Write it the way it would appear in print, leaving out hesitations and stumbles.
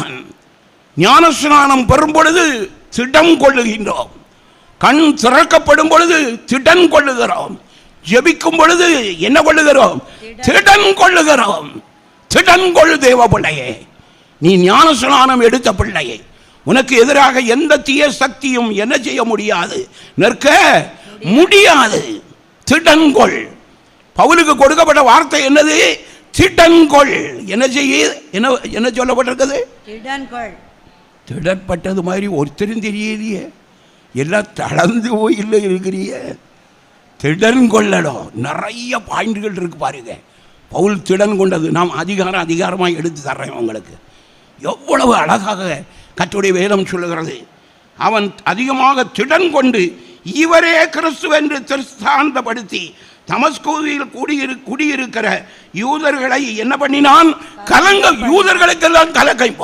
தான் ஞானஸ்நானம் பெறும் பொழுது திடம் கொள்ளுகின்றோம். கண் திறக்கப்படும் பொழுது திடன் கொள்ளுகிறோம். ஜெபிக்கும் பொழுது என்ன கொள்ளுகிறோம்? திடன் கொள்ளுகிறோம். திடன் கொள்ளு தேவ பிள்ளையே, நீ ஞானஸ்நானம் எடுத்த பிள்ளையே, உனக்கு எதிராக எந்த தீய சக்தியும் என்ன செய்ய முடியாது, நிற்க முடியாது. திடன்கொள். பவுலுக்கு கொடுக்கப்பட்ட வார்த்தை என்னது? திடன்கொள். என்ன செய்ய, என்ன சொல்லப்பட்டிருக்குது? திடப்பட்டது மாதிரி ஒருத்தரும் தெரியலையே, எல்லாம் தளர்ந்து போய் இல்லை இருக்கிறீங்க. திடன் கொள்ளணும். நிறைய பாயிண்ட்கள் இருக்கு பாருங்க. பவுல் திடன் கொண்டது நாம் அதிகாரமாக எடுத்து தர்றேன் உங்களுக்கு. எவ்வளவு அழகாக கர்த்தருடைய வேதம் சொல்லுகிறது. அவன் அதிகமாக திடன் கொண்டு இவரே கிறிஸ்து என்று திருஸ்தாந்தப்படுத்தி தமஸ்குவில் குடியிருக்கிற யூதர்களை என்ன பண்ணினான்? யூதர்களுக்கெல்லாம் கலக்கம்.